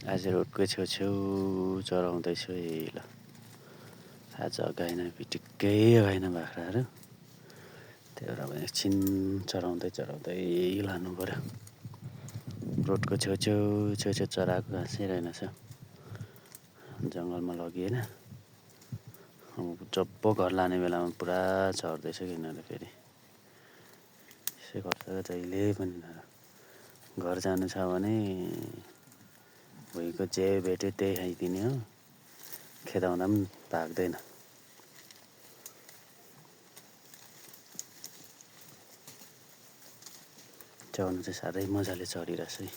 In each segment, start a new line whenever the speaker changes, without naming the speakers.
आज रोडकै छेउछेउ चराउँदैछु है ल। आज अगाएन पिटिक्कै अगाएन बाख्राहरू, त्यही भएर अब एकछिन चराउँदै लानु पर्यो। रोडको छेउछेउ चराएको घाँसिरहेन छ, जङ्गलमा लगिएन। अब जब घर लाने बेलामा पुरा चर्दैछ कि यिनीहरू फेरि यसै गर्छ जहिले पनि। घर जानु छ भने भुइँको जे भेट्यो त्यही खाइदिने हो, खेदाउँदा पनि भाग्दैन। चढ्नु चाहिँ साह्रै मजाले चढिरहेछ है।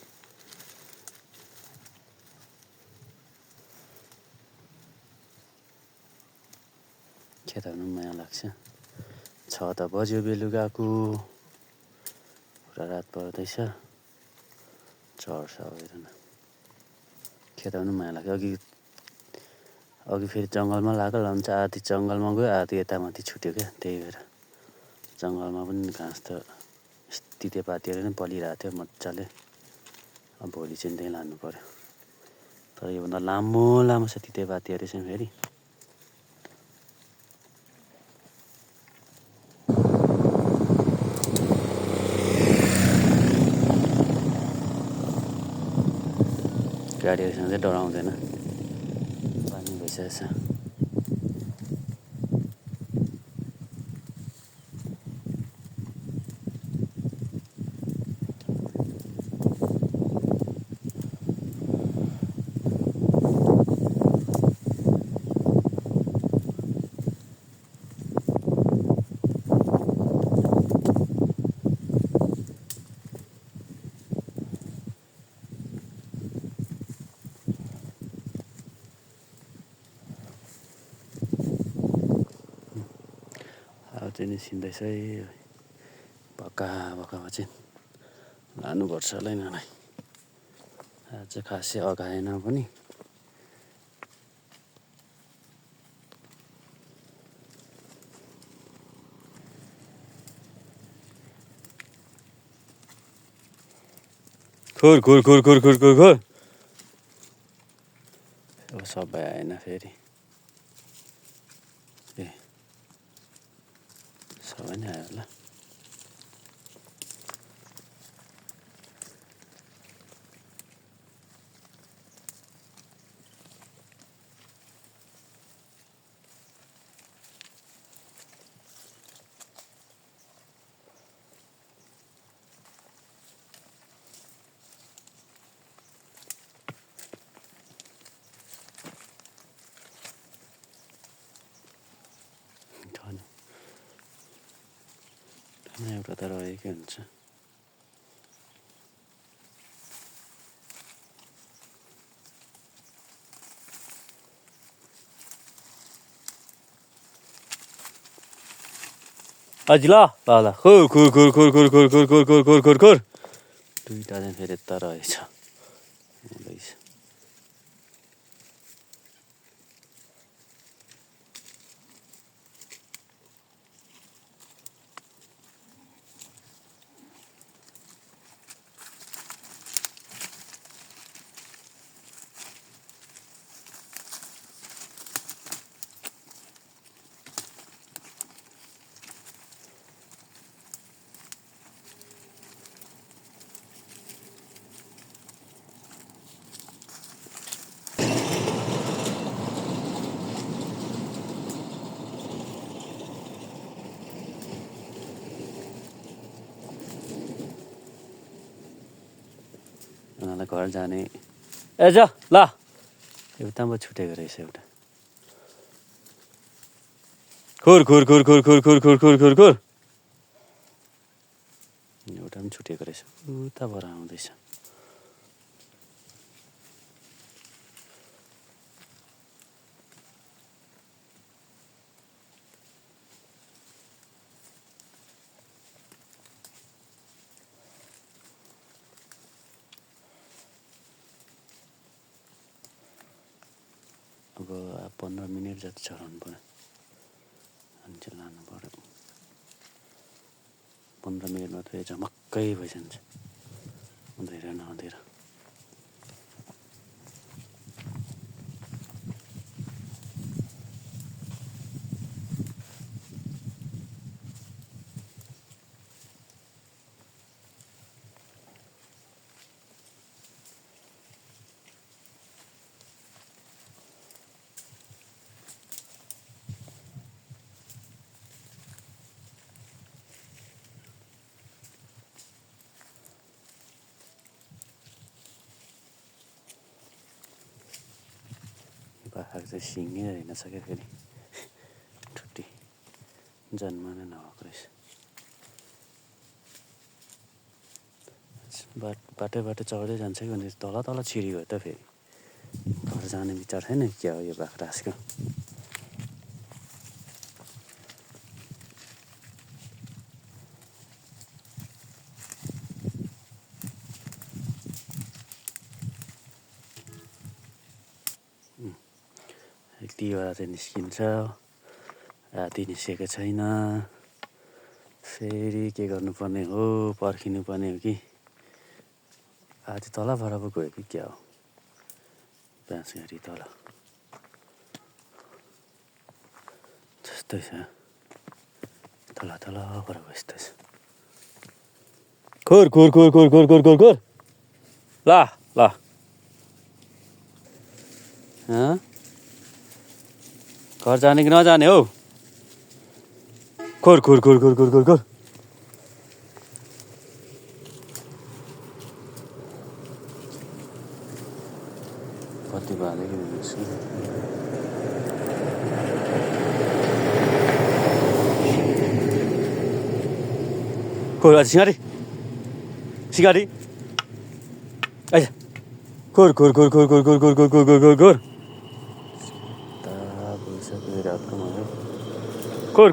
खेदाउनु पनि माया लाग्छ। 6 त बज्यो बेलुकाको, पुरा रात पर्दैछ, चढ्छ हेर न। खेदाउनु माया लाग्छ। अघि फेरि जङ्गलमा लागेको लन्छ, आधी जङ्गलमा गयो आधी यता माथि छुट्यो क्या। त्यही भएर जङ्गलमा पनि घाँस त तितेपातीहरू नै पलिरहेको थियो मजाले। अब भोलि चाहिँ त्यहीँ लानु पर्यो। तर योभन्दा लामो छ तितेपातीहरू चाहिँ फेरि। गाडीहरूसँग चाहिँ डराउँदैन, बानी भइसकेछ। अब चाहिँ निस्किँदैछ है, भक्कामा चाहिँ लानुपर्छ होला यिनीहरूलाई। आज चाहिँ खासै अगाएन पनि। खुर अब सबै आएन फेरि, ए सबै नै आयो होला। एउटा त रहेकै हुन्छ। अझ ल खुर दुईवटा चाहिँ फेरि यता रहेछ। उनीहरूलाई घर जाने ए जा ल, एउटा पो छुटेको रहेछ एउटा। खुर एउटा पनि छुटेको रहेछ, उताबाट आउँदैछ। अब 15 मिनट जति चढाउनु पर्यो, अनि चाहिँ लानु पर्यो। 15 मिनटमा त झमक्कै भइजान्छ, हुँदैन। बाख्राको चाहिँ सिङै रहेनछ क्या फेरि ठुटी जन्म नै नभएको रहेछ बाटो चढ्दै जान्छ कि भने तल छिरी गयो त फेरि घर जाने विचार छैन क्या हो यो बाख्रा आजको यतिवटा चाहिँ निस्किन्छ राति निस्केको छैन फेरि के गर्नुपर्ने हो पर्खिनु पर्ने हो कि आज तलबाट पो गयो कि क्या हो बाँसघारी तल जस्तै छ तलबाट गयो यस्तो छ खोर ल घर जाने कि नजाने हौ खोर कति बालेको खोर सिँगारी आइज खोर रातको मजा खोर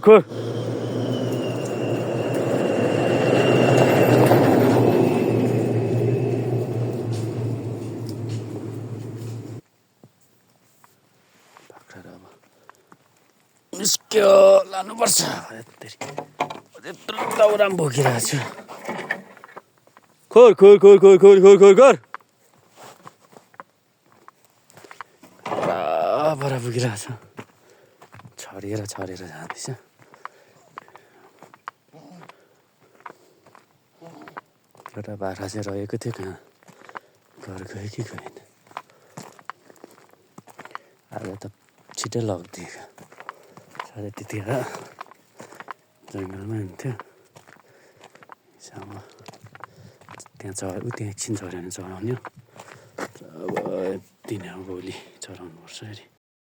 बाख्रा अब निस्क्यो लानुपर्छ यत्रो दाउरा बोकिरहेको छु खोर बराबर पुगिरहेछ छरिएर जाँदैछ एउटा बाख्रा चाहिँ रहेको थियो कहाँ घर गयो कि गएन आज त छिटै लगिदियो सायद त्यतिखेर जङ्गलमै हुन्थ्यो त्यहाँ एकछिन चढ्यो भने चढाउने अब दिने हो भोलि चढाउनु पर्छ अरे